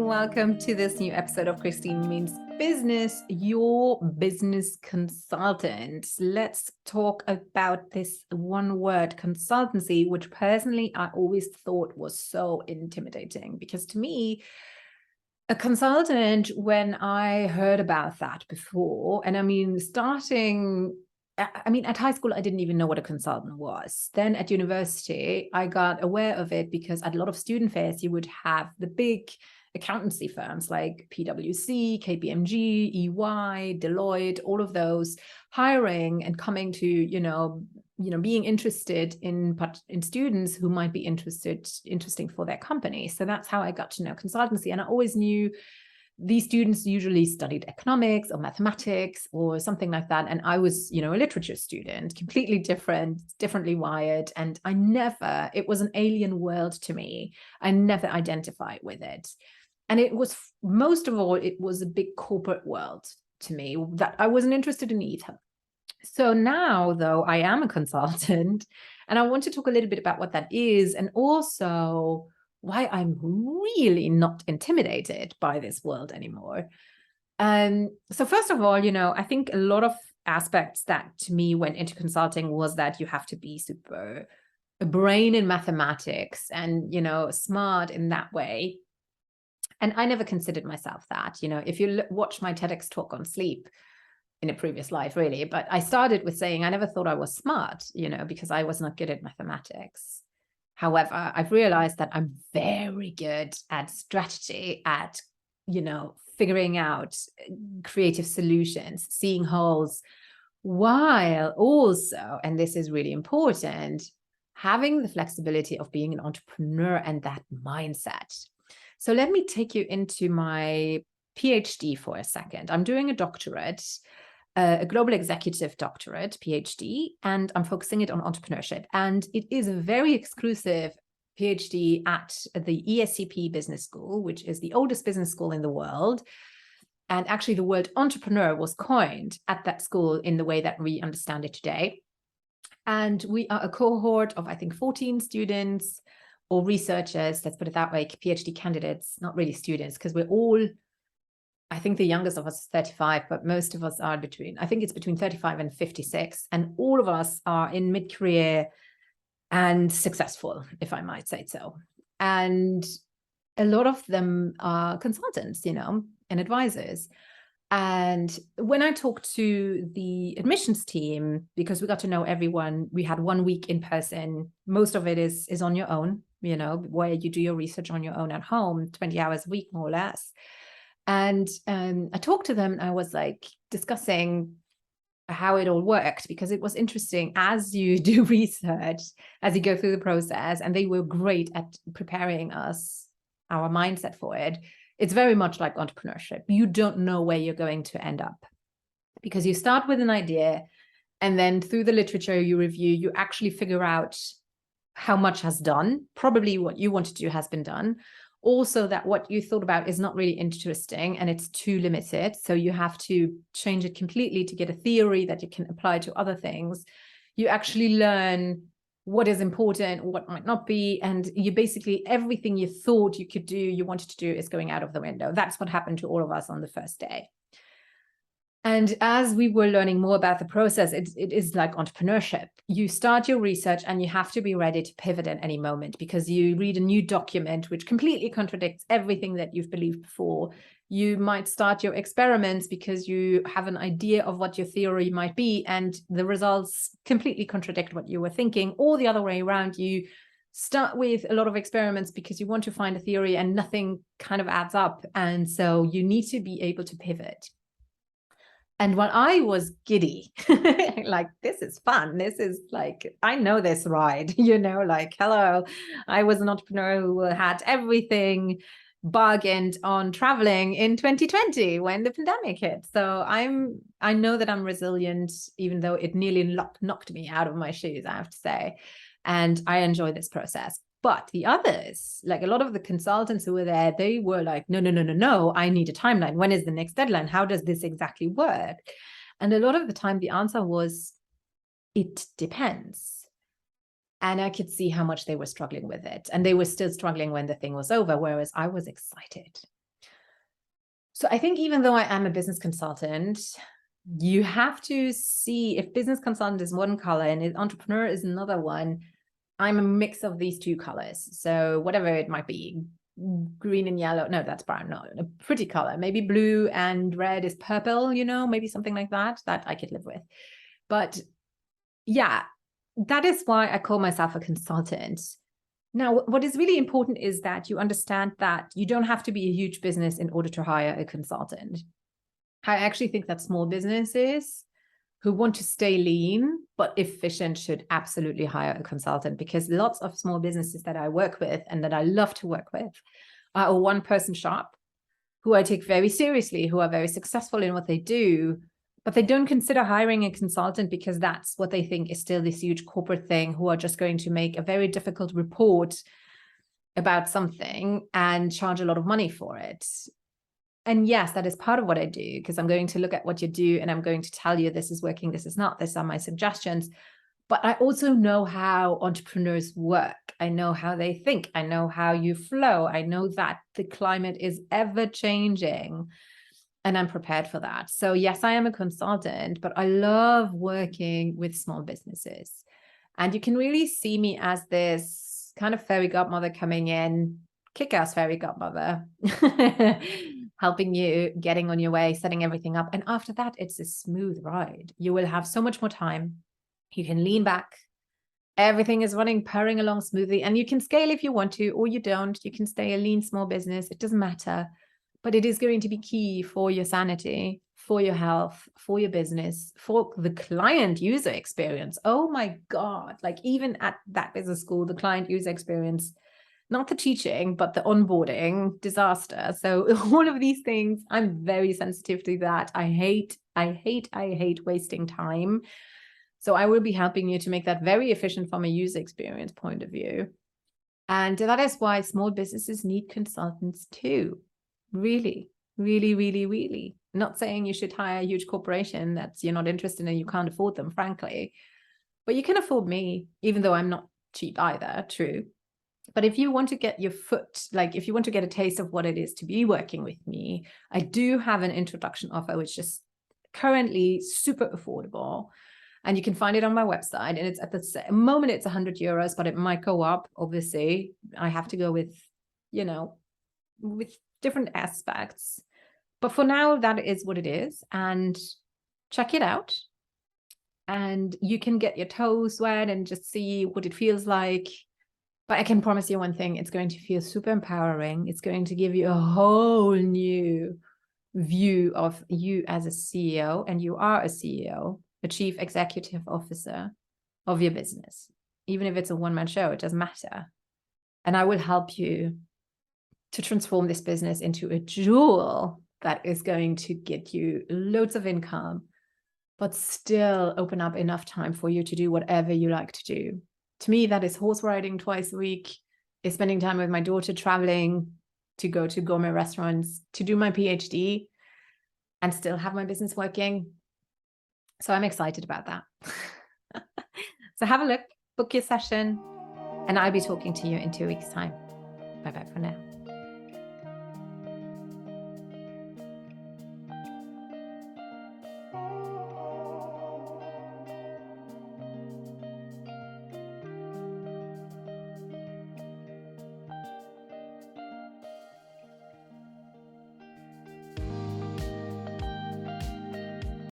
welcome to this new episode of Christine Means Business, your business consultant. Let's talk about this one word, consultancy, which personally I always thought was so intimidating, because to me, a consultant, when I heard about that before, and at high school, I didn't even know what a consultant was. Then at university, I got aware of it because at a lot of student fairs, you would have the big accountancy firms like PwC, KPMG, EY, Deloitte, all of those hiring and coming to, being interested in students who might be interesting for their company. So that's how I got to know consultancy. And I always knew these students usually studied economics or mathematics or something like that. And I was, a literature student, completely differently wired. And it was an alien world to me. I never identified with it. And it was, most of all, it was a big corporate world to me that I wasn't interested in either. So now, though, I am a consultant, and I want to talk a little bit about what that is, and also why I'm really not intimidated by this world anymore. So first of all, I think a lot of aspects that to me went into consulting was that you have to be super a brain in mathematics and, smart in that way. And I never considered myself that. If you watch my TEDx talk on sleep in a previous life, really, but I started with saying I never thought I was smart, because I was not good at mathematics. However, I've realized that I'm very good at strategy, at, figuring out creative solutions, seeing holes, while also, and this is really important, having the flexibility of being an entrepreneur and that mindset. So let me take you into my PhD for a second. I'm doing a doctorate, a global executive doctorate, PhD, and I'm focusing it on entrepreneurship. And it is a very exclusive PhD at the ESCP Business School, which is the oldest business school in the world. And actually the word entrepreneur was coined at that school in the way that we understand it today. And we are a cohort of, I think, 14 students or researchers, let's put it that way, PhD candidates, not really students, because we're all, I think the youngest of us is 35, but most of us are between 35 and 56. And all of us are in mid-career and successful, if I might say so. And a lot of them are consultants, and advisors. And when I talked to the admissions team, because we got to know everyone, we had 1 week in person. Most of it is on your own, where you do your research on your own at home, 20 hours a week, more or less. And I talked to them and I was like discussing how it all worked, because it was interesting as you do research, as you go through the process, and they were great at preparing us, our mindset for it. It's very much like entrepreneurship. You don't know where you're going to end up, because you start with an idea and then through the literature you review, you actually figure out how much has done. Probably what you want to do has been done. Also, that what you thought about is not really interesting and it's too limited. So you have to change it completely to get a theory that you can apply to other things. You actually learn what is important, what might not be. And you basically, everything you thought you could do, you wanted to do, is going out of the window. That's what happened to all of us on the first day. And as we were learning more about the process, it is like entrepreneurship. You start your research and you have to be ready to pivot at any moment, because you read a new document which completely contradicts everything that you've believed before. You might start your experiments because you have an idea of what your theory might be, and the results completely contradict what you were thinking, or the other way around. You start with a lot of experiments because you want to find a theory and nothing kind of adds up. And so you need to be able to pivot. And when I was giddy, like, this is fun. This is like, I know this ride, like, hello, I was an entrepreneur who had everything bargained on traveling in 2020 when the pandemic hit. So I know that I'm resilient, even though it nearly knocked me out of my shoes, I have to say. And I enjoy this process. But the others, like a lot of the consultants who were there, they were like, no, I need a timeline. When is the next deadline? How does this exactly work? And a lot of the time, the answer was, it depends. And I could see how much they were struggling with it. And they were still struggling when the thing was over, whereas I was excited. So I think even though I am a business consultant, you have to see if business consultant is one color and entrepreneur is another one. I'm a mix of these two colors. So whatever it might be, green and yellow. No, that's brown. No, a pretty color. Maybe blue and red is purple, maybe something like that I could live with. But yeah, that is why I call myself a consultant. Now, what is really important is that you understand that you don't have to be a huge business in order to hire a consultant. I actually think that small businesses who want to stay lean but efficient should absolutely hire a consultant, because lots of small businesses that I work with and that I love to work with are a one-person shop who I take very seriously, who are very successful in what they do, but they don't consider hiring a consultant because that's what they think is still this huge corporate thing, who are just going to make a very difficult report about something and charge a lot of money for it. And yes, that is part of what I do, because I'm going to look at what you do and I'm going to tell you this is working, this is not, these are my suggestions. But I also know how entrepreneurs work. I know how they think. I know how you flow. I know that the climate is ever changing and I'm prepared for that. So yes, I am a consultant, but I love working with small businesses. And you can really see me as this kind of fairy godmother coming in, kick-ass fairy godmother, helping you, getting on your way, setting everything up. And after that, it's a smooth ride. You will have so much more time. You can lean back. Everything is running, purring along smoothly. And you can scale if you want to, or you don't. You can stay a lean small business. It doesn't matter. But it is going to be key for your sanity, for your health, for your business, for the client user experience. Oh my God. Like even at that business school, the client user experience, not the teaching, but the onboarding, disaster. So all of these things, I'm very sensitive to that. I hate wasting time. So I will be helping you to make that very efficient from a user experience point of view. And that is why small businesses need consultants too. Really, really, really, really. Not saying you should hire a huge corporation that you're not interested in and you can't afford them, frankly. But you can afford me, even though I'm not cheap either, true. But if you want to get your foot, like if you want to get a taste of what it is to be working with me, I do have an introduction offer, which is currently super affordable. And you can find it on my website. And it's at the moment, it's 100 euros, but it might go up. Obviously, I have to go with, with different aspects. But for now, that is what it is. And check it out. And you can get your toes wet and just see what it feels like. But I can promise you one thing, it's going to feel super empowering. It's going to give you a whole new view of you as a CEO, and you are a CEO, a chief executive officer of your business. Even if it's a one-man show, it doesn't matter. And I will help you to transform this business into a jewel that is going to get you loads of income, but still open up enough time for you to do whatever you like to do. To me, that is horse riding twice a week, is spending time with my daughter, traveling, to go to gourmet restaurants, to do my PhD, and still have my business working. So I'm excited about that. So have a look, book your session, and I'll be talking to you in 2 weeks' time. Bye-bye for now.